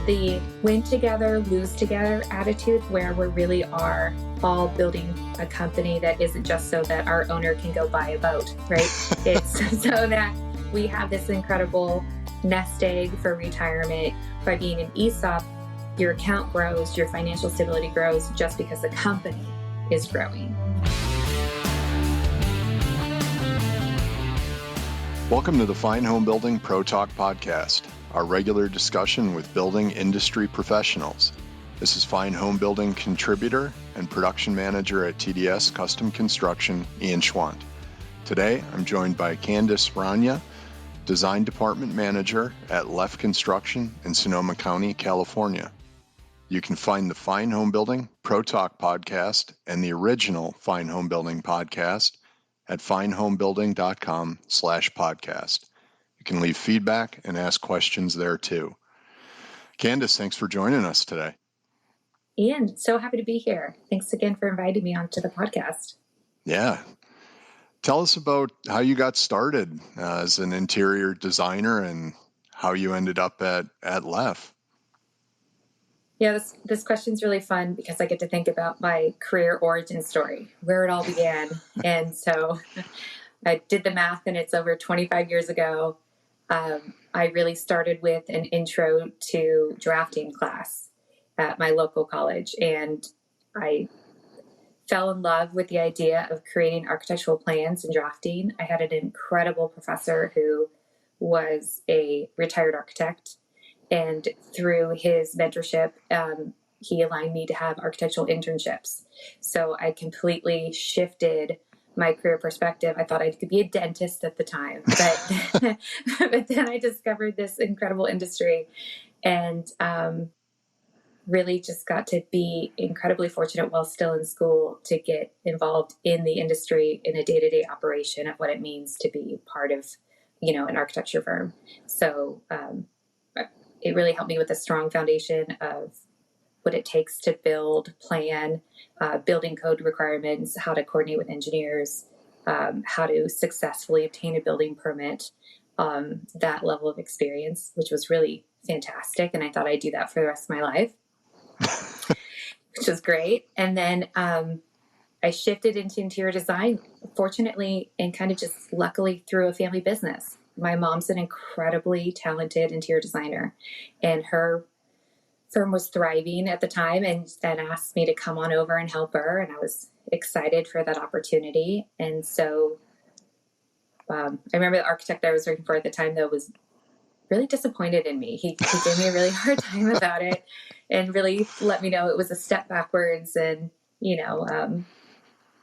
the win together, lose together attitude, where we really are all building a company that isn't just so that our owner can go buy a boat, right? It's so that we have this incredible nest egg for retirement. By being an ESOP, your account grows, your financial stability grows just because the company is growing. Welcome to the Fine Homebuilding Pro Talk podcast, our regular discussion with building industry professionals. This is Fine Homebuilding contributor and production manager at TDS Custom Construction, Ian Schwandt. Today, I'm joined by Candice Rania, design department manager at Leff Construction in Sonoma County, California. You can find the Fine Homebuilding Pro Talk podcast and the original Fine Homebuilding podcast at finehomebuilding.com/podcast. You can leave feedback and ask questions there too. Candice, thanks for joining us today. Ian, so happy to be here. Thanks again for inviting me onto the podcast. Yeah. Tell us about how you got started as an interior designer and how you ended up at Leff. Yeah, this question's really fun because I get to think about my career origin story, where it all began. And so I did the math, and it's over 25 years ago. I really started with an intro to drafting class at my local college, and I fell in love with the idea of creating architectural plans and drafting. I had an incredible professor who was a retired architect. And through his mentorship, he aligned me to have architectural internships. So I completely shifted my career perspective. I thought I could be a dentist at the time, but but then I discovered this incredible industry, and really just got to be incredibly fortunate while still in school to get involved in the industry in a day-to-day operation of what it means to be part of, an architecture firm. So it really helped me with a strong foundation of what it takes to build, plan, building code requirements, how to coordinate with engineers, how to successfully obtain a building permit, that level of experience, which was really fantastic. And I thought I'd do that for the rest of my life, which was great. And then I shifted into interior design, fortunately, and kind of just luckily through a family business. My mom's an incredibly talented interior designer, and her firm was thriving at the time, and asked me to come on over and help her. And I was excited for that opportunity. And so I remember the architect I was working for at the time, though, was really disappointed in me. He gave me a really hard time about it and really let me know it was a step backwards. And,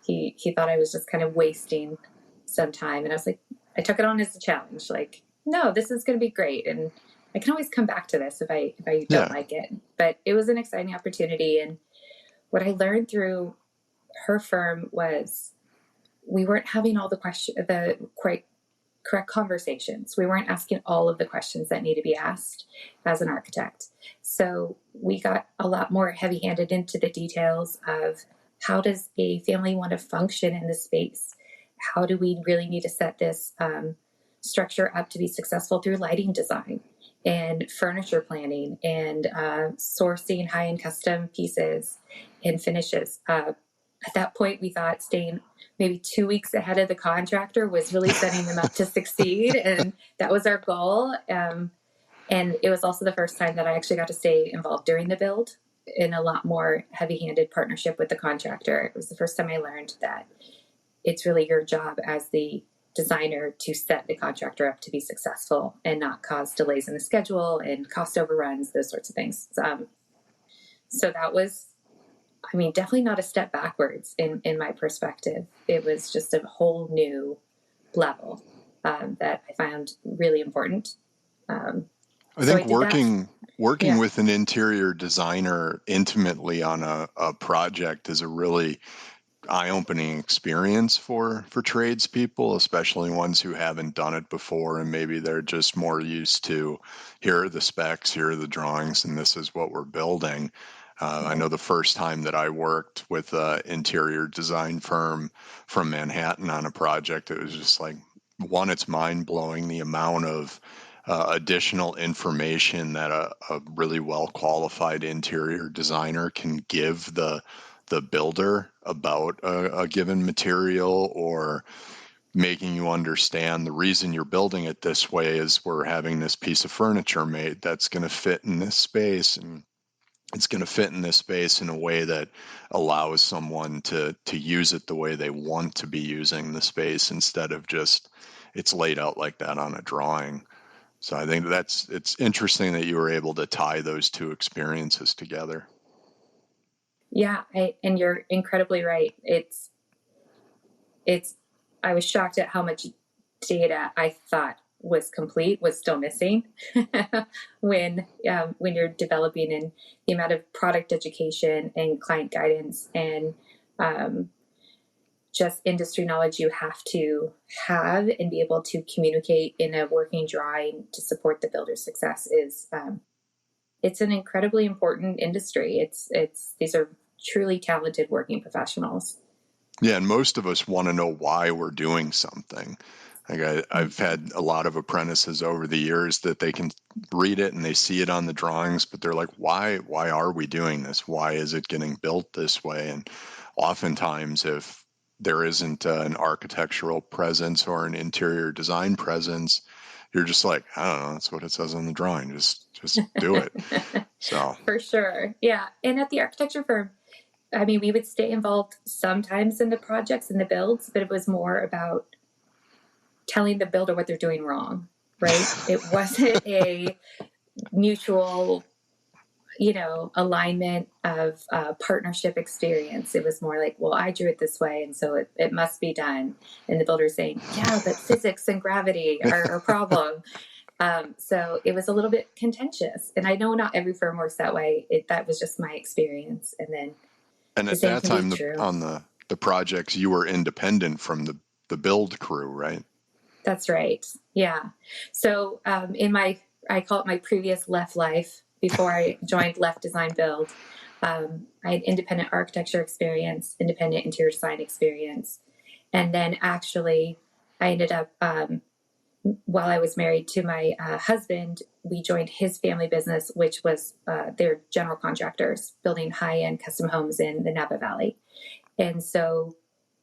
he thought I was just kind of wasting some time. And I was like, I took it on as a challenge. Like, no, this is going to be great. And I can always come back to this if I don't like it. But it was an exciting opportunity. And what I learned through her firm was we weren't having all the correct conversations. We weren't asking all of the questions that need to be asked as an architect. So we got a lot more heavy-handed into the details of how does a family want to function in this space? How do we really need to set this structure up to be successful through lighting design and furniture planning and sourcing high-end custom pieces and finishes? At that point, we thought staying maybe 2 weeks ahead of the contractor was really setting them up to succeed. And that was our goal. And it was also the first time that I actually got to stay involved during the build in a lot more heavy-handed partnership with the contractor. It was the first time I learned that it's really your job as the designer to set the contractor up to be successful and not cause delays in the schedule and cost overruns, those sorts of things. So that was, definitely not a step backwards in my perspective. It was just a whole new level that I found really important. I think working with an interior designer intimately on a project is a really eye-opening experience for tradespeople, especially ones who haven't done it before, and maybe they're just more used to, here are the specs, here are the drawings, and this is what we're building. I know the first time that I worked with an interior design firm from Manhattan on a project, it was just like, one, it's mind-blowing the amount of additional information that a really well qualified interior designer can give the builder about a given material, or making you understand the reason you're building it this way is we're having this piece of furniture made that's going to fit in this space, and it's going to fit in this space in a way that allows someone to use it the way they want to be using the space, instead of just it's laid out like that on a drawing. So I think it's interesting that you were able to tie those two experiences together. Yeah, and you're incredibly right. I was shocked at how much data I thought was complete was still missing when you're developing, and the amount of product education and client guidance and just industry knowledge you have to have and be able to communicate in a working drawing to support the builder's success is it's an incredibly important industry. These are truly talented working professionals. Yeah, and most of us want to know why we're doing something. Like I've had a lot of apprentices over the years that they can read it and they see it on the drawings, but they're like, why are we doing this? Why is it getting built this way? And oftentimes, if there isn't an architectural presence or an interior design presence, you're just like, I don't know, that's what it says on the drawing. Just do it. So For sure. Yeah. And at the architecture firm, I mean, we would stay involved sometimes in the projects and the builds, but it was more about telling the builder what they're doing wrong, right? It wasn't a mutual, alignment of partnership experience. It was more like, well, I drew it this way, and so it must be done. And the builder's saying, yeah, but physics and gravity are a problem. So it was a little bit contentious. And I know not every firm works that way. That was just my experience. and The at same that can be time, true. on the projects, you were independent from the build crew, right? That's right. Yeah. So I call it my previous Leff life before I joined Leff Design Build. I had independent architecture experience, independent interior design experience. And then actually, I ended up, while I was married to my husband, we joined his family business, which was they're general contractors building high-end custom homes in the Napa Valley. And so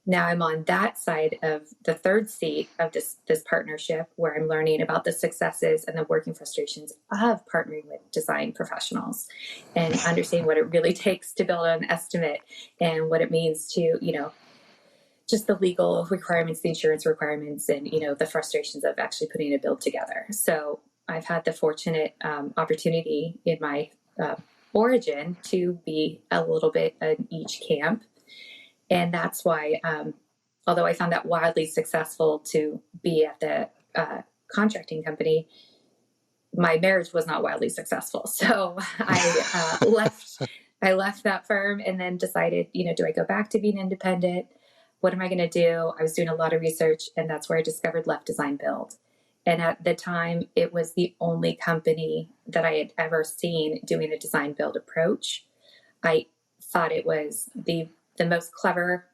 now I'm on that side of the third seat of this partnership, where I'm learning about the successes and the working frustrations of partnering with design professionals and understanding what it really takes to build an estimate and what it means to, just the legal requirements, the insurance requirements, and, the frustrations of actually putting a build together. So I've had the fortunate opportunity in my origin to be a little bit in each camp. And that's why, although I found that wildly successful to be at the contracting company, my marriage was not wildly successful. So I left that firm and then decided, do I go back to being independent? What am I going to do? I was doing a lot of research, and that's where I discovered Leff Design Build. And at the time, it was the only company that I had ever seen doing a design build approach. I thought it was the most clever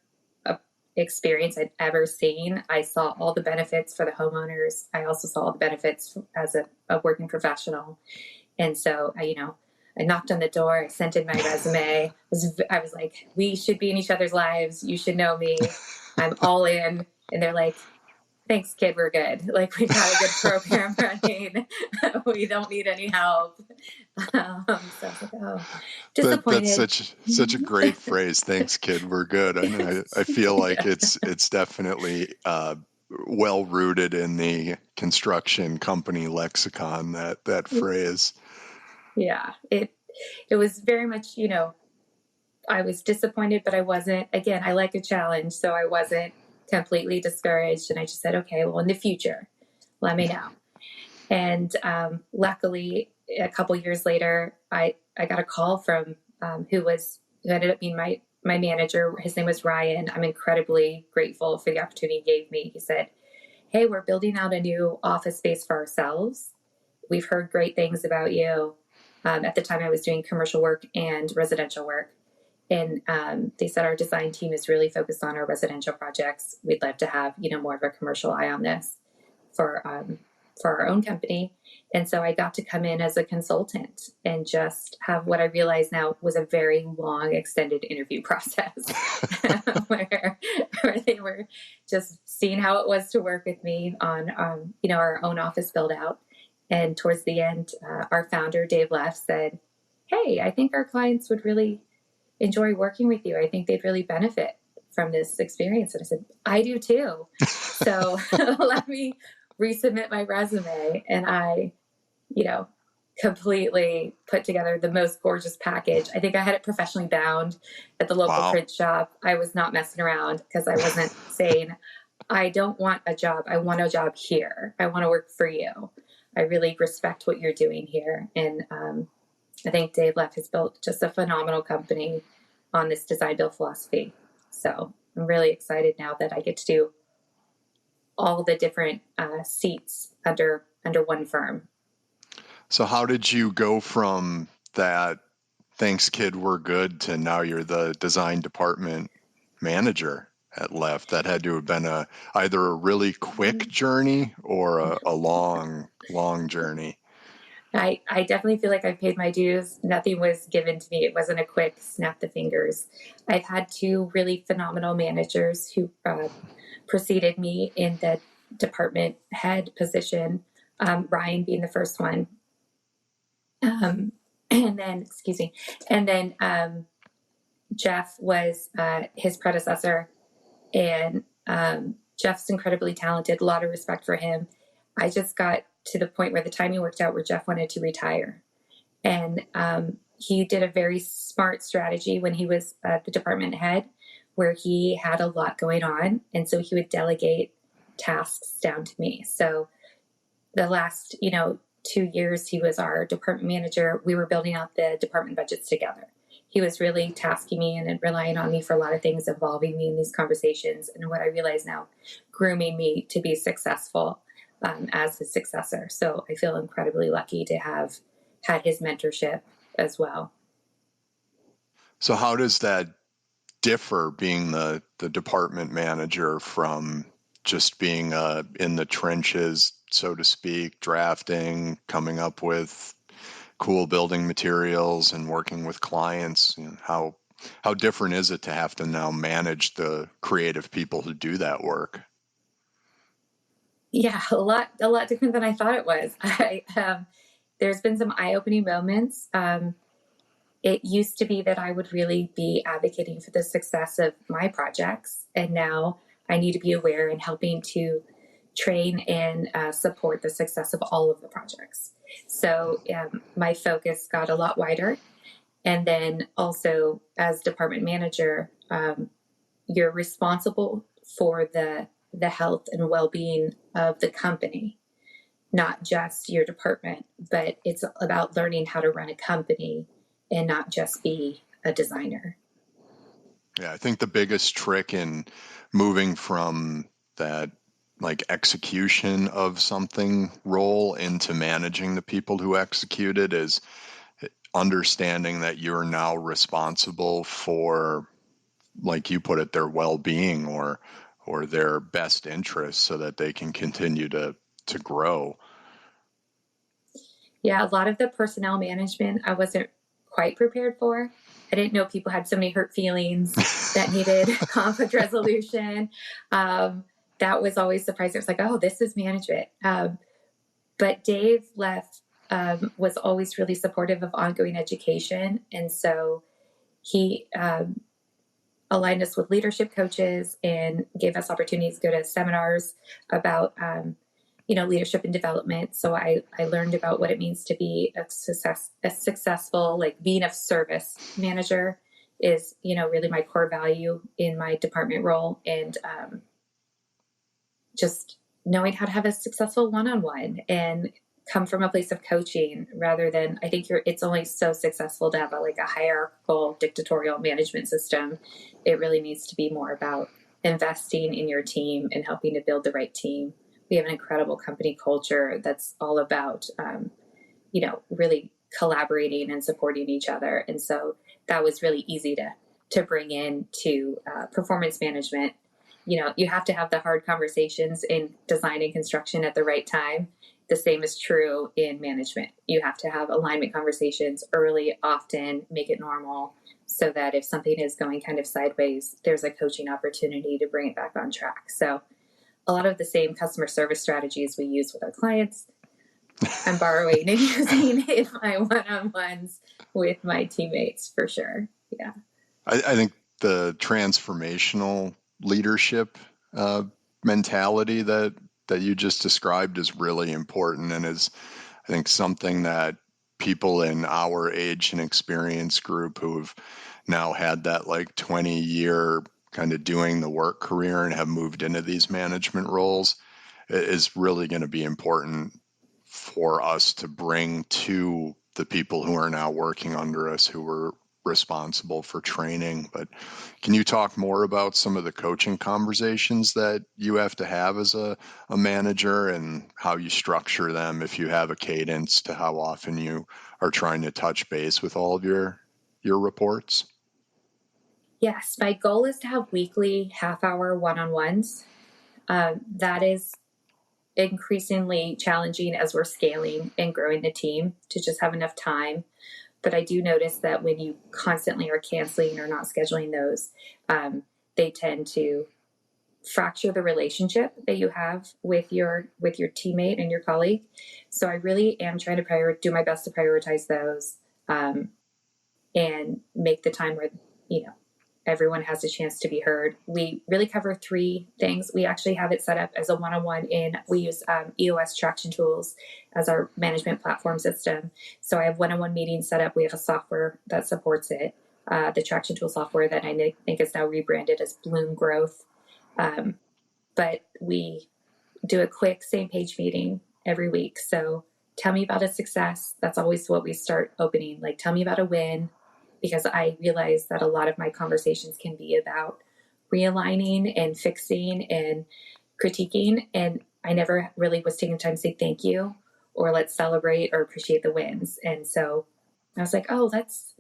experience I'd ever seen. I saw all the benefits for the homeowners. I also saw all the benefits as a working professional. And so I knocked on the door. I sent in my resume. I was like, we should be in each other's lives. You should know me. I'm all in. And they're like, thanks, kid. We're good. Like, we've got a good program running. We don't need any help. So I was like, oh, disappointed. That's such a great phrase. Thanks, kid. We're good. I feel like Yeah. it's definitely well rooted in the construction company lexicon, that phrase. Yeah. It was very much, I was disappointed, but I wasn't. Again, I like a challenge, so I wasn't completely discouraged. And I just said, okay, well, in the future, let me know. And luckily, a couple years later, I got a call from who ended up being my manager. His name was Ryan. I'm incredibly grateful for the opportunity he gave me. He said, hey, we're building out a new office space for ourselves. We've heard great things about you. At the time, I was doing commercial work and residential work. And they said, our design team is really focused on our residential projects. We'd love to have, more of a commercial eye on this for for our own company. And so I got to come in as a consultant and just have what I realize now was a very long, extended interview process where they were just seeing how it was to work with me on, our own office build out. And towards the end, our founder, Dave Leff, said, "Hey, I think our clients would really enjoy working with you. I think they'd really benefit from this experience." And I said, "I do too." So let me resubmit my resume. And I, completely put together the most gorgeous package. I think I had it professionally bound at the local print shop. I was not messing around because I wasn't saying, "I don't want a job. I want a job here. I want to work for you. I really respect what you're doing here." And I think Dave Leff has built just a phenomenal company on this design build philosophy. So I'm really excited now that I get to do all the different seats under one firm. So how did you go from that "thanks kid, we're good" to now you're the design department manager at Leff? That had to have been either a really quick journey or a long journey. I definitely feel like I've paid my dues. Nothing was given to me. It wasn't a quick snap the fingers. I've had two really phenomenal managers who preceded me in the department head position, Ryan being the first one. And then Jeff was his predecessor, and Jeff's incredibly talented, a lot of respect for him. I just got to the point where the timing worked out where Jeff wanted to retire. And he did a very smart strategy when he was the department head, where he had a lot going on. And so he would delegate tasks down to me. So the last, 2 years he was our department manager, we were building out the department budgets together. He was really tasking me and relying on me for a lot of things, involving me in these conversations. And what I realize now, grooming me to be successful as his successor. So I feel incredibly lucky to have had his mentorship as well. So how does that differ, being the department manager, from just being in the trenches, so to speak, drafting, coming up with cool building materials and working with clients? How different is it to have to now manage the creative people who do that work? Yeah, a lot different than I thought it was. There's been some eye-opening moments. It used to be that I would really be advocating for the success of my projects, and now I need to be aware and helping to train and support the success of all of the projects. So my focus got a lot wider. And then also, as department manager, you're responsible for the health and well-being of the company, not just your department. But it's about learning how to run a company and not just be a designer. Yeah, I think the biggest trick in moving from that execution of something role into managing the people who execute it is understanding that you're now responsible for, like you put it, their well-being or their best interests, so that they can continue to grow. Yeah, a lot of the personnel management I wasn't quite prepared for. I didn't know people had so many hurt feelings that needed conflict resolution. That was always surprising. It was like, oh, this is management. But Dave Leff was always really supportive of ongoing education. And so he aligned us with leadership coaches and gave us opportunities to go to seminars about leadership and development. So I learned about what it means to be a successful, being of service manager is, really my core value in my department role. And just knowing how to have a successful one-on-one and come from a place of coaching rather than, I think it's only so successful to have a hierarchical dictatorial management system. It really needs to be more about investing in your team and helping to build the right team. We have an incredible company culture that's all about, really collaborating and supporting each other. And so that was really easy to bring in to performance management. You have to have the hard conversations in design and construction at the right time. the same is true in management. You have to have alignment conversations early, often, make it normal, so that if something is going kind of sideways, there's a coaching opportunity to bring it back on track. So a lot of the same customer service strategies we use with our clients, I'm borrowing and using in my one-on-ones with my teammates for sure. Yeah. I think the transformational leadership mentality that you just described is really important, and is, I think, something that people in our age and experience group who have now had that like 20-year kind of doing the work career and have moved into these management roles is really going to be important for us to bring to the people who are now working under us, who were responsible for training. But can you talk more about some of the coaching conversations that you have to have as a manager, and how you structure them, if you have a cadence to how often you are trying to touch base with all of your reports? Yes, my goal is to have weekly half-hour one-on-ones. That is increasingly challenging as we're scaling and growing the team to just have enough time. But I do notice that when you constantly are canceling or not scheduling those, they tend to fracture the relationship that you have with your teammate and your colleague. So I really am trying to do my best to prioritize those, and make the time where everyone has a chance to be heard. We really cover three things. We actually have it set up as a one-on-one we use EOS traction tools as our management platform system. So I have one-on-one meetings set up. We have a software that supports it, the traction tool software that I think is now rebranded as Bloom Growth. But we do a quick same page meeting every week. So tell me about a success. That's always what we start opening. Like, tell me about a win, because I realize that a lot of my conversations can be about realigning and fixing and critiquing. And I never really was taking time to say thank you, or let's celebrate or appreciate the wins. And so I was like, oh, let's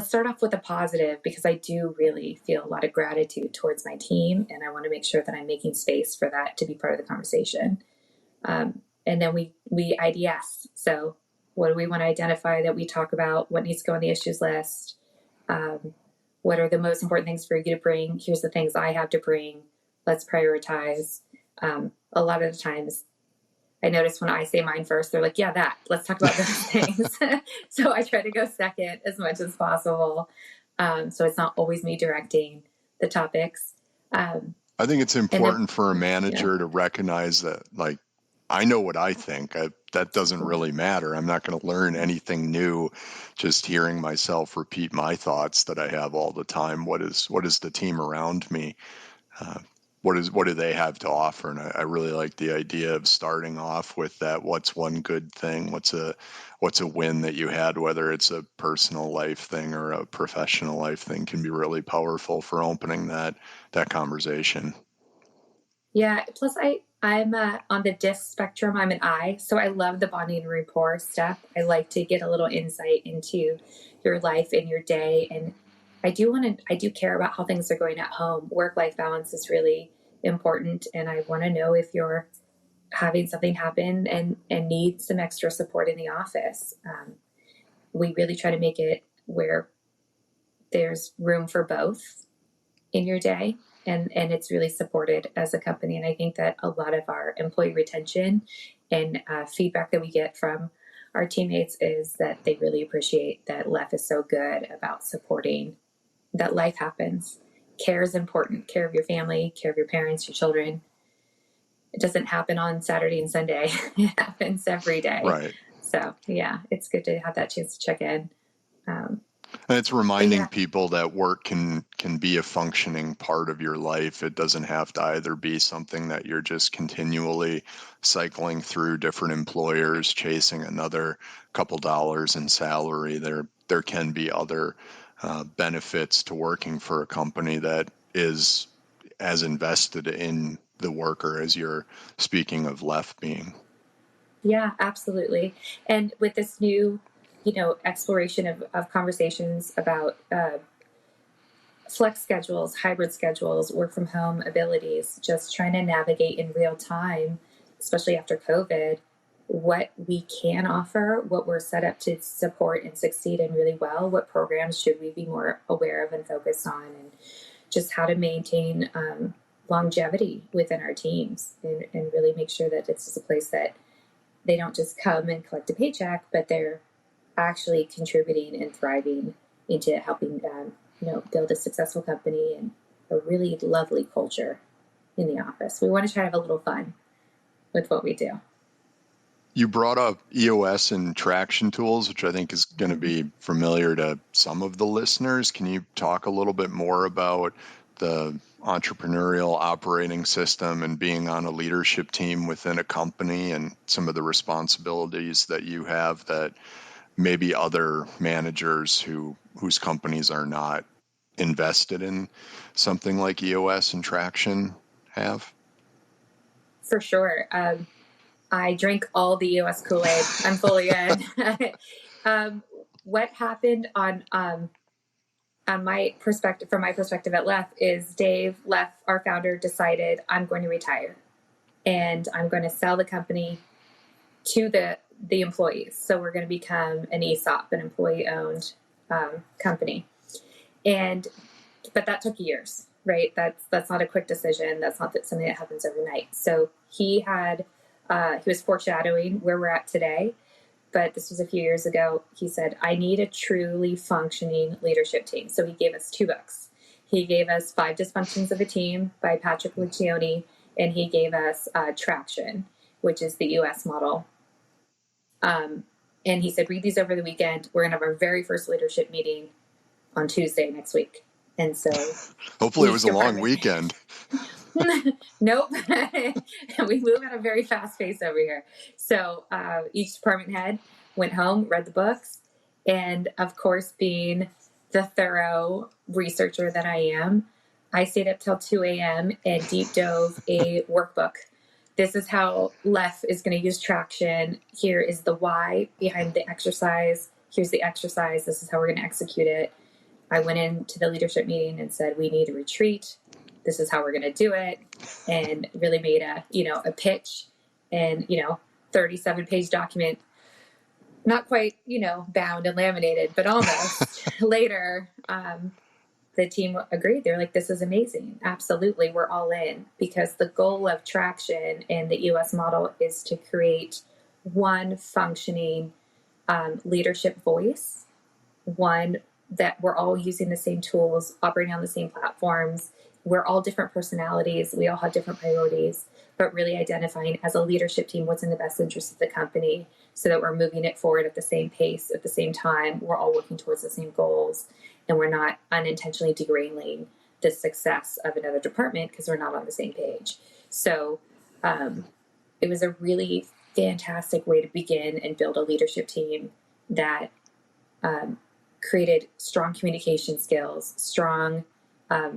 start off with a positive, because I do really feel a lot of gratitude towards my team. And I want to make sure that I'm making space for that to be part of the conversation. And then we IDS. So what do we want to identify that we talk about? What needs to go on the issues list? What are the most important things for you to bring? Here's the things I have to bring. Let's prioritize. A lot of the times I notice when I say mine first, they're like, yeah, let's talk about those things. So I try to go second as much as possible. So it's not always me directing the topics. I think it's important for a manager to recognize that, like, I know what I think. That doesn't really matter. I'm not going to learn anything new just hearing myself repeat my thoughts that I have all the time. What is the team around me? What do they have to offer? And I really like the idea of starting off with that. What's one good thing? What's a win that you had, whether it's a personal life thing or a professional life thing, can be really powerful for opening that conversation. Yeah. Plus, I'm on the DISC spectrum. I'm an I, so I love the bonding and rapport stuff. I like to get a little insight into your life and your day, and I do care about how things are going at home. Work-life balance is really important, and I want to know if you're having something happen and need some extra support in the office. We really try to make it where there's room for both in your day, and it's really supported as a company. And I think that a lot of our employee retention and feedback that we get from our teammates is that they really appreciate that Leff is so good about supporting that life happens. Care is important. Care of your family, care of your parents, your children. It doesn't happen on Saturday and Sunday. It happens every day. Right. So yeah, it's good to have that chance to check in. And it's reminding people that work can be a functioning part of your life. It doesn't have to either be something that you're just continually cycling through different employers, chasing another couple dollars in salary. There can be other benefits to working for a company that is as invested in the worker as you're speaking of Leff being. Yeah, absolutely. And with this new, exploration of conversations about flex schedules, hybrid schedules, work from home abilities, just trying to navigate in real time, especially after COVID, what we can offer, what we're set up to support and succeed in really well, what programs should we be more aware of and focused on, and just how to maintain longevity within our teams, and really make sure that it's just a place that they don't just come and collect a paycheck, but they're actually contributing and thriving into helping build a successful company and a really lovely culture in the office. We want to try to have a little fun with what we do. You brought up EOS and traction tools, which I think is going to be familiar to some of the listeners. Can you talk a little bit more about the entrepreneurial operating system and being on a leadership team within a company and some of the responsibilities that you have that maybe other managers whose companies are not invested in something like EOS and traction have? For sure. I drink all the EOS Kool-Aid. I'm fully in. What happened on my perspective, from my perspective at Leff, is Leff, our founder, decided I'm going to retire and I'm going to sell the company to the employees. So we're going to become an ESOP, an employee-owned company. But that took years, right? That's not a quick decision. That's not something that happens overnight. So he was foreshadowing where we're at today, but this was a few years ago. He said, I need a truly functioning leadership team. So he gave us 2 books. He gave us 5 Dysfunctions of a Team by Patrick Lucioni, and he gave us Traction, which is the US model. And he said, read these over the weekend. We're going to have our very first leadership meeting on Tuesday next week. And so hopefully it was a long weekend. Nope. We move at a very fast pace over here. So each department head went home, read the books, and of course, being the thorough researcher that I am, I stayed up till 2 a.m. and deep dove a workbook. This is how Leff is going to use Traction. Here is the why behind the exercise. Here's the exercise. This is how we're going to execute it. I went into the leadership meeting and said, we need a retreat. This is how we're going to do it. And really made a pitch and, 37-page document, not quite, bound and laminated, but almost. Later, the team agreed. They're like, this is amazing. Absolutely. We're all in, because the goal of Traction and the EOS model is to create one functioning leadership voice, one that we're all using the same tools, operating on the same platforms. We're all different personalities. We all have different priorities, but really identifying as a leadership team what's in the best interest of the company so that we're moving it forward at the same pace, at the same time. We're all working towards the same goals, and we're not unintentionally derailing the success of another department because we're not on the same page. So it was a really fantastic way to begin and build a leadership team that created strong communication skills, strong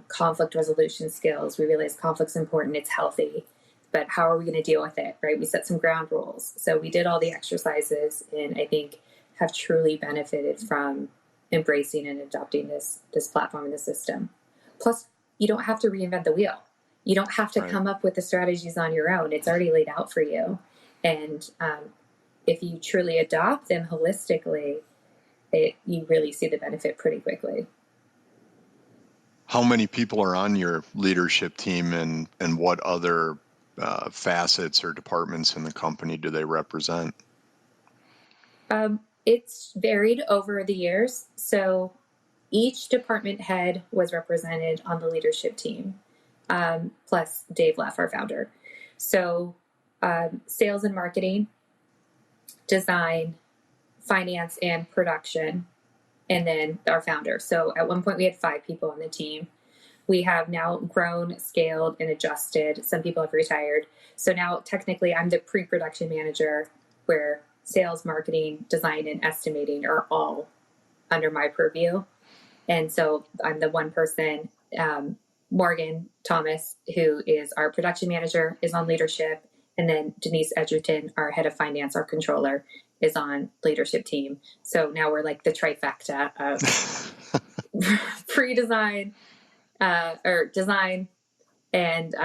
conflict resolution skills. We realized conflict's important, it's healthy, but how are we going to deal with it, right? We set some ground rules. So we did all the exercises, and I think have truly benefited from embracing and adopting this platform and the system. Plus, you don't have to reinvent the wheel. You don't have to come up with the strategies on your own. It's already laid out for you. And if you truly adopt them holistically, you really see the benefit pretty quickly. How many people are on your leadership team, and what other facets or departments in the company do they represent? It's varied over the years. So each department head was represented on the leadership team, plus Dave Leff, our founder. So sales and marketing, design, finance, and production, and then our founder. So at one point we had 5 people on the team. We have now grown, scaled, and adjusted. Some people have retired. So now technically I'm the pre-production manager, where sales, marketing, design, and estimating are all under my purview. And so I'm the one person. Morgan Thomas, who is our production manager, is on leadership. And then Denise Edgerton, our head of finance, our controller, is on leadership team. So now we're like the trifecta of pre-design or design and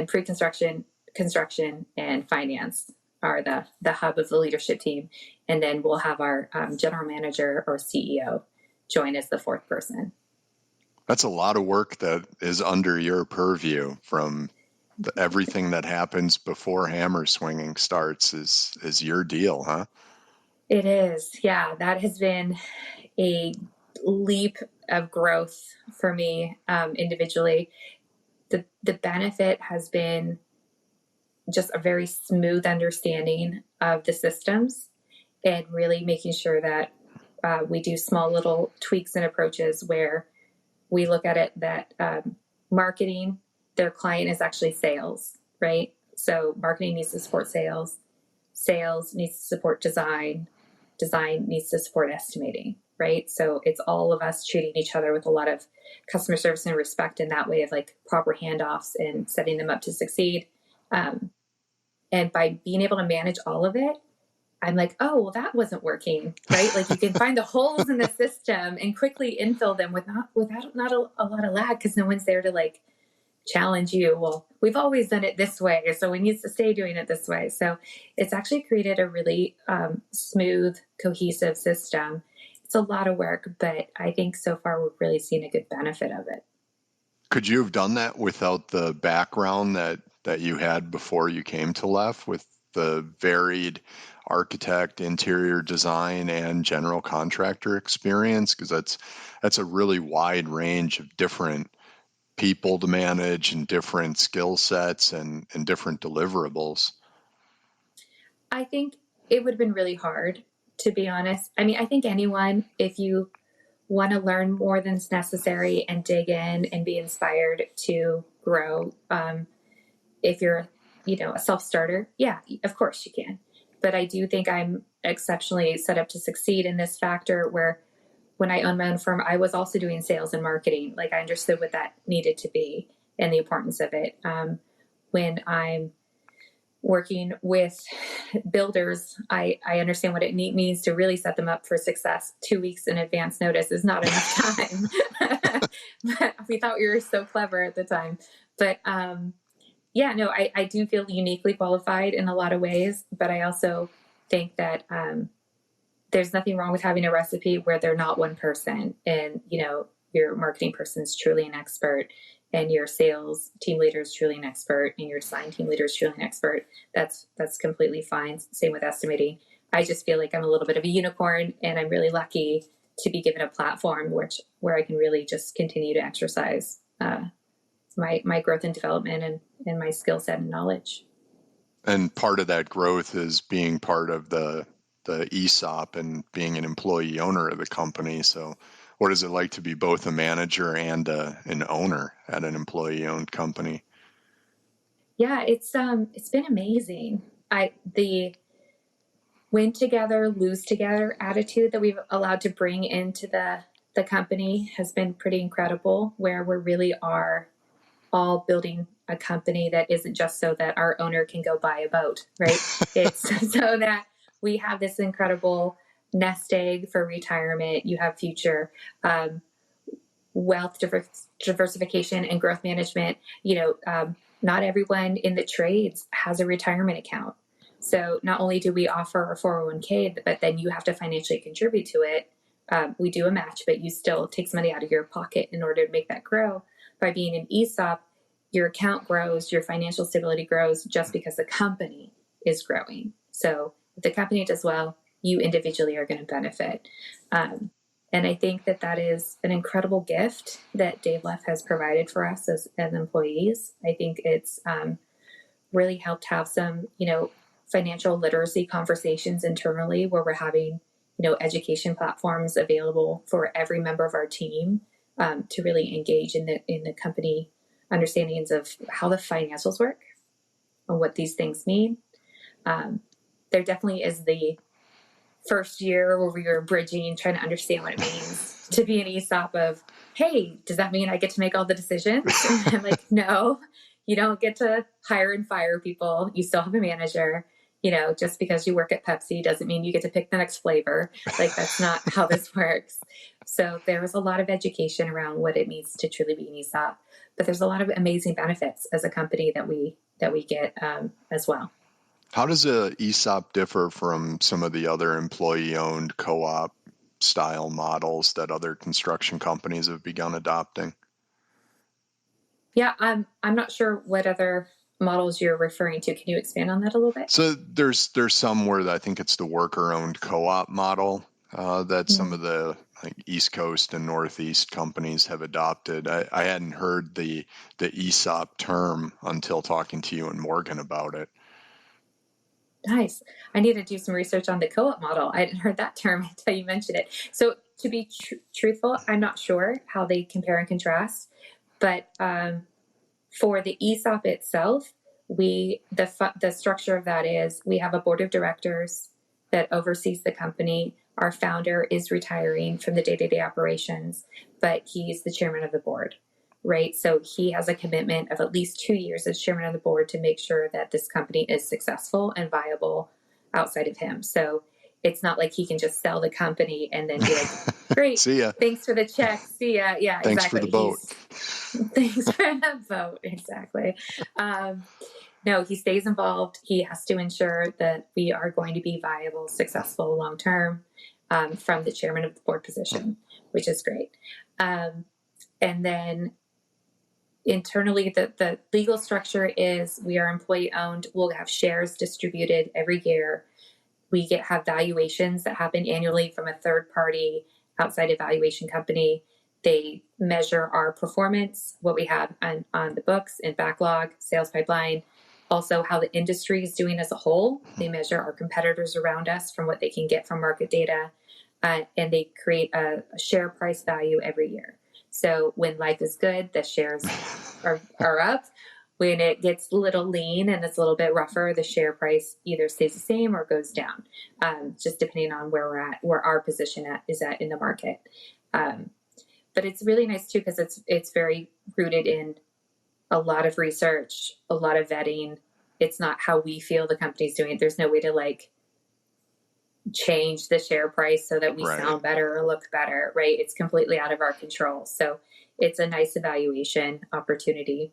pre-construction, construction, and finance are the hub of the leadership team. And then we'll have our general manager or CEO join as the fourth person. That's a lot of work that is under your purview. From everything that happens before hammer swinging starts is your deal, huh? It is. Yeah, that has been a leap of growth for me individually. The benefit has been just a very smooth understanding of the systems and really making sure that we do small little tweaks and approaches where we look at it that marketing, their client is actually sales, right? So marketing needs to support sales, sales needs to support design, design needs to support estimating, right? So it's all of us treating each other with a lot of customer service and respect in that way of like proper handoffs and setting them up to succeed. And by being able to manage all of it, I'm like, oh, well, that wasn't working, right? Like you can find the holes in the system and quickly infill them without not a lot of lag because no one's there to like challenge you. Well, we've always done it this way, so we need to stay doing it this way. So it's actually created a really smooth, cohesive system. It's a lot of work, but I think so far we've really seen a good benefit of it. Could you have done that without the background that you had before you came to Leff, with the varied architect, interior design, and general contractor experience? Because that's a really wide range of different people to manage and different skill sets and different deliverables. I think it would have been really hard, to be honest. I mean, I think anyone, if you want to learn more than's necessary and dig in and be inspired to grow, if you're, a self-starter, yeah, of course you can. But I do think I'm exceptionally set up to succeed in this factor where when I owned my own firm, I was also doing sales and marketing. Like I understood what that needed to be and the importance of it. When I'm working with builders, I understand what it means to really set them up for success. 2 weeks in advance notice is not enough time. But we thought we were so clever at the time. But yeah, no, I do feel uniquely qualified in a lot of ways, but I also think that there's nothing wrong with having a recipe where they're not one person. And, your marketing person is truly an expert and your sales team leader is truly an expert and your design team leader is truly an expert. That's completely fine. Same with estimating. I just feel like I'm a little bit of a unicorn and I'm really lucky to be given a platform where I can really just continue to exercise my growth and development and my skill set and knowledge. And part of that growth is being part of the ESOP and being an employee owner of the company. So what is it like to be both a manager and an owner at an employee-owned company? Yeah, it's been amazing. The win together, lose together attitude that we've allowed to bring into the company has been pretty incredible, where we really are all building a company that isn't just so that our owner can go buy a boat, right? It's so that we have this incredible nest egg for retirement. You have future wealth diversification and growth management. Not everyone in the trades has a retirement account. So not only do we offer a 401k, but then you have to financially contribute to it. We do a match, but you still take some money out of your pocket in order to make that grow. By being an ESOP, your account grows, your financial stability grows just because the company is growing. So if the company does well, you individually are going to benefit. And I think that is an incredible gift that Dave Leff has provided for us as employees. I think it's really helped have some, financial literacy conversations internally where we're having, education platforms available for every member of our team to really engage in the company understandings of how the financials work and what these things mean. There definitely is the first year where we were bridging, trying to understand what it means to be an ESOP of, hey, does that mean I get to make all the decisions? And I'm like, no, you don't get to hire and fire people. You still have a manager. Just because you work at Pepsi doesn't mean you get to pick the next flavor. Like, that's not how this works. So there was a lot of education around what it means to truly be an ESOP. But there's a lot of amazing benefits as a company that we get as well. How does a ESOP differ from some of the other employee-owned co-op style models that other construction companies have begun adopting? Yeah, I'm not sure what other models you're referring to. Can you expand on that a little bit? So there's some where I think it's the worker-owned co-op model that some of the like East Coast and Northeast companies have adopted. I hadn't heard the ESOP term until talking to you and Morgan about it. Nice. I need to do some research on the co-op model. I hadn't heard that term until you mentioned it. So to be truthful, I'm not sure how they compare and contrast, but for the ESOP itself, the structure of that is we have a board of directors that oversees the company. Our founder is retiring from the day-to-day operations, but he's the chairman of the board, right? So he has a commitment of at least 2 years as chairman of the board to make sure that this company is successful and viable outside of him. So it's not like he can just sell the company and then be like, great, See ya. thanks for the check, see ya. Yeah, Thanks exactly. for the vote. Thanks for the vote, exactly. No, he stays involved. He has to ensure that we are going to be viable, successful long term, from the chairman of the board position, which is great. And then internally, the legal structure is we are employee owned. We'll have shares distributed every year. We have valuations that happen annually from a third party outside evaluation company. They measure our performance, what we have on the books and backlog, sales pipeline, also how the industry is doing as a whole. They measure our competitors around us from what they can get from market data, and they create a share price value every year. So when life is good, the shares are up. When it gets a little lean and it's a little bit rougher, the share price either stays the same or goes down, just depending on where we're at, where our position is at in the market. But it's really nice too because it's very rooted in a lot of research, a lot of vetting. It's not how we feel the company's doing it. There's no way to like change the share price so that we sound better or look better, right? It's completely out of our control. So it's a nice evaluation opportunity.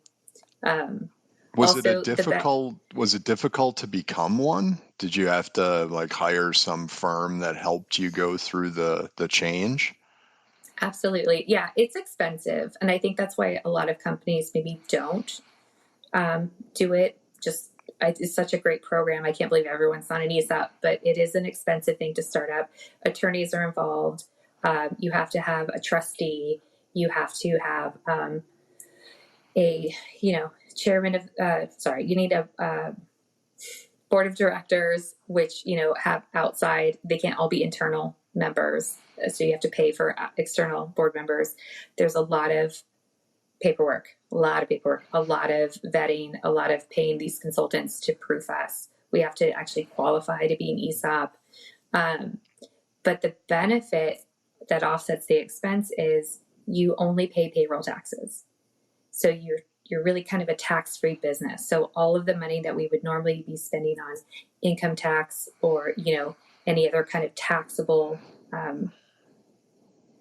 Was it difficult to become one? Did you have to like hire some firm that helped you go through the change? Absolutely. Yeah, it's expensive. And I think that's why a lot of companies maybe don't do it. It's such a great program. I can't believe everyone's on an ESOP, but it is an expensive thing to start up. Attorneys are involved. You have to have a trustee. You have to have chairman of, you need a board of directors, which, have outside, they can't all be internal members. So you have to pay for external board members. There's a lot of paperwork, a lot of vetting, a lot of paying these consultants to proof us. We have to actually qualify to be an ESOP. But the benefit that offsets the expense is you only pay payroll taxes. So you're really kind of a tax-free business. So all of the money that we would normally be spending on income tax or, any other kind of taxable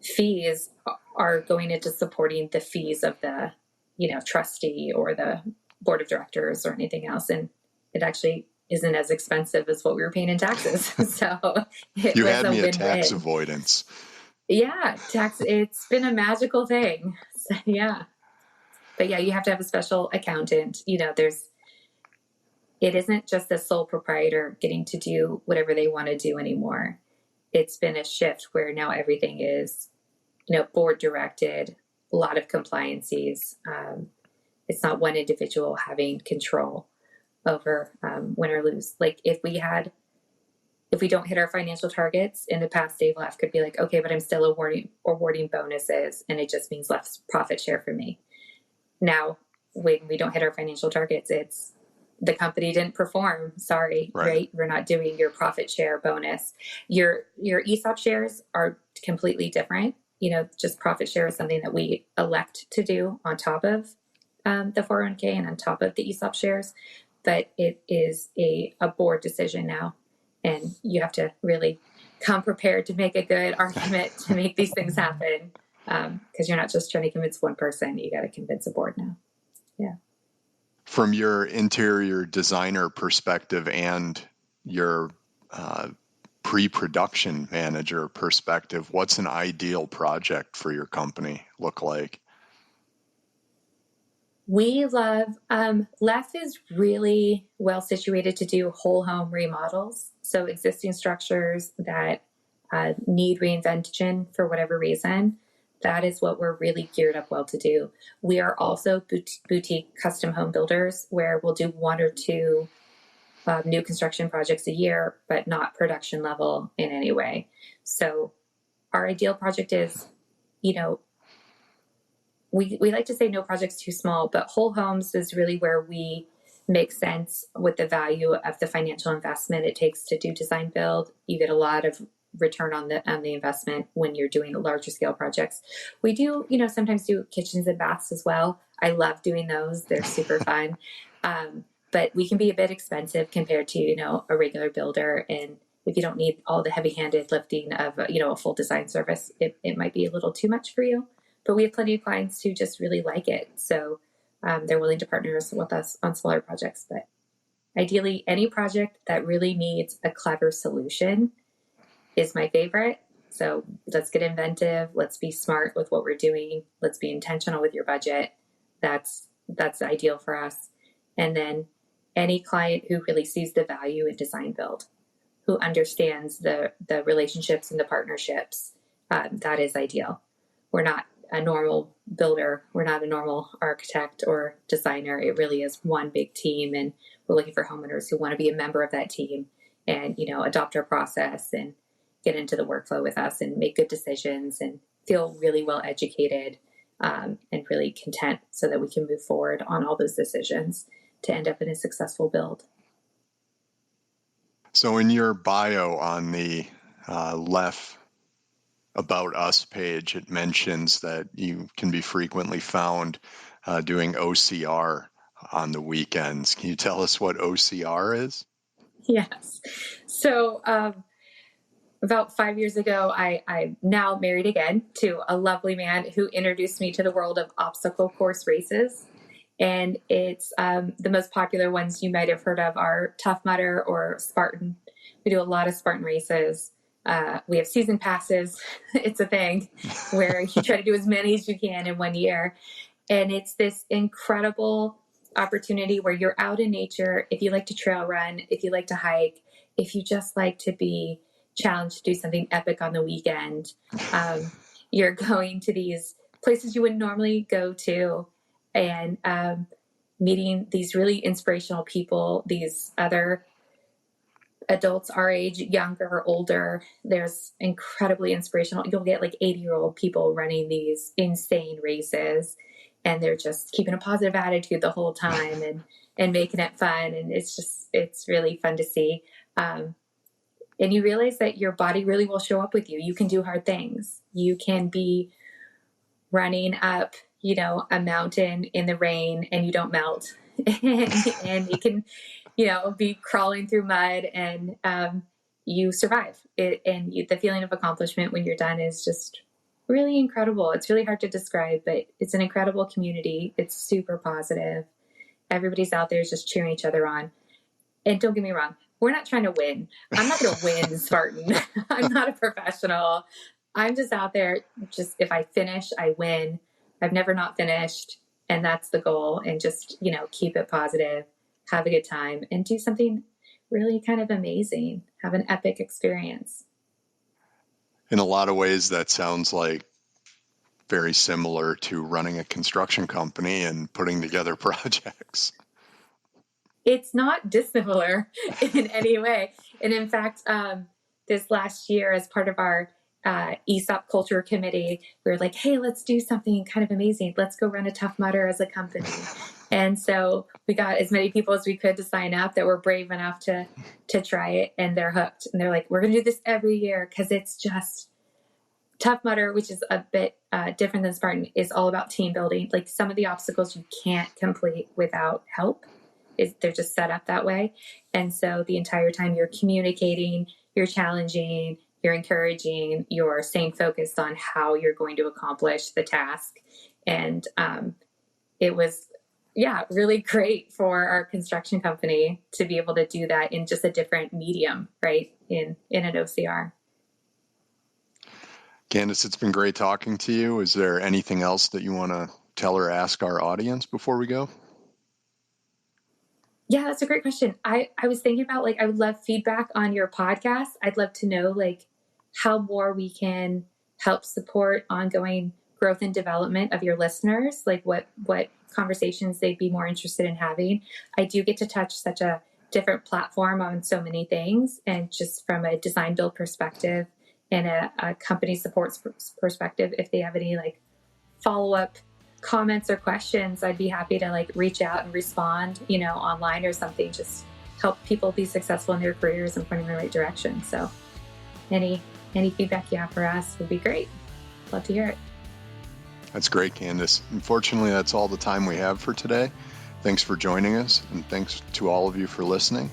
fees are going into supporting the fees of the, trustee or the board of directors or anything else. And it actually isn't as expensive as what we were paying in taxes. So you had me at tax avoidance. Yeah, it's been a magical thing. So, yeah. But yeah, you have to have a special accountant. It isn't just the sole proprietor getting to do whatever they want to do anymore. It's been a shift where now everything is, board directed, a lot of compliances. It's not one individual having control over win or lose. Like if we don't hit our financial targets in the past, Dave Leff could be like, okay, but I'm still awarding bonuses and it just means less profit share for me. Now, when we don't hit our financial targets, it's the company didn't perform. Sorry, right? We're not doing your profit share bonus. Your ESOP shares are completely different. Just profit share is something that we elect to do on top of the 401k and on top of the ESOP shares. But it is a board decision now. And you have to really come prepared to make a good argument to make these things happen. Because you're not just trying to convince one person, you got to convince a board now. Yeah. From your interior designer perspective and your pre-production manager perspective, what's an ideal project for your company look like? We love, Leff is really well situated to do whole home remodels. So existing structures that need reinvention for whatever reason, that is what we're really geared up well to do. We are also boutique custom home builders where we'll do one or two new construction projects a year, but not production level in any way. So our ideal project is, you know, we like to say no project's too small, but whole homes is really where we make sense with the value of the financial investment it takes to do design build. You get a lot of return on the investment when you're doing larger scale projects. We do, sometimes do kitchens and baths as well. I love doing those. They're super fun. But we can be a bit expensive compared to, a regular builder. And if you don't need all the heavy handed lifting of, a full design service, it might be a little too much for you. But we have plenty of clients who just really like it. So they're willing to partner with us on smaller projects. But ideally, any project that really needs a clever solution is my favorite. So let's get inventive. Let's be smart with what we're doing. Let's be intentional with your budget. That's ideal for us. And then any client who really sees the value in design build, who understands the relationships and the partnerships, that is ideal. We're not a normal builder. We're not a normal architect or designer. It really is one big team, and we're looking for homeowners who want to be a member of that team and, adopt our process and get into the workflow with us and make good decisions and feel really well educated and really content so that we can move forward on all those decisions to end up in a successful build. So in your bio on the Leff About Us page, it mentions that you can be frequently found doing OCR on the weekends. Can you tell us what OCR is? Yes. So about 5 years ago, I'm now married again to a lovely man who introduced me to the world of obstacle course races. And it's the most popular ones you might have heard of are Tough Mudder or Spartan. We do a lot of Spartan races. We have season passes. It's a thing where you try to do as many as you can in 1 year. And it's this incredible opportunity where you're out in nature. If you like to trail run, if you like to hike, if you just like to be challenged to do something epic on the weekend, you're going to these places you wouldn't normally go to and meeting these really inspirational people, these other adults our age, younger or older. There's incredibly inspirational. You'll get like 80-year-old people running these insane races, and they're just keeping a positive attitude the whole time and making it fun. And it's really fun to see. And you realize that your body really will show up with you. You can do hard things. You can be running up, a mountain in the rain and you don't melt. and you can, be crawling through mud and you survive it. And the feeling of accomplishment when you're done is just really incredible. It's really hard to describe, but it's an incredible community. It's super positive. Everybody's out there just cheering each other on. And don't get me wrong, we're not trying to win. I'm not going to win Spartan. I'm not a professional. I'm just out there. Just if I finish, I win. I've never not finished. And that's the goal. And just, keep it positive, have a good time, and do something really kind of amazing. Have an epic experience. In a lot of ways, that sounds like very similar to running a construction company and putting together projects. It's not dissimilar in any way. And in fact, this last year, as part of our ESOP culture committee, we were like, hey, let's do something kind of amazing. Let's go run a Tough Mudder as a company. And so we got as many people as we could to sign up that were brave enough to try it, and they're hooked. And they're like, we're going to do this every year because it's just Tough Mudder, which is a bit different than Spartan, is all about team building. Like some of the obstacles you can't complete without help. They're just set up that way. And so the entire time you're communicating, you're challenging, you're encouraging, you're staying focused on how you're going to accomplish the task. And it was yeah, really great for our construction company to be able to do that in just a different medium, right? In an OCR. Candice, it's been great talking to you. Is there anything else that you want to tell or ask our audience before we go? Yeah, that's a great question. I was thinking about, like, I would love feedback on your podcast. I'd love to know, like, how more we can help support ongoing growth and development of your listeners, like what conversations they'd be more interested in having. I do get to touch such a different platform on so many things, and just from a design build perspective and a company supports perspective, if they have any like follow-up comments or questions, I'd be happy to like reach out and respond, online or something, just help people be successful in their careers and point in the right direction. So any feedback you have for us would be great. Love to hear it. That's great, Candice. Unfortunately, that's all the time we have for today. Thanks for joining us, and thanks to all of you for listening.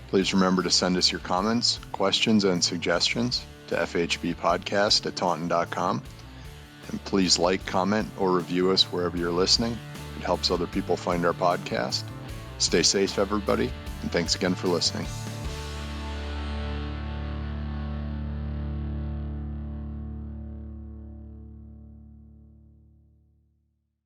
Please remember to send us your comments, questions, and suggestions to fhbpodcast@taunton.com. And please like, comment, or review us wherever you're listening. It helps other people find our podcast. Stay safe, everybody, and thanks again for listening.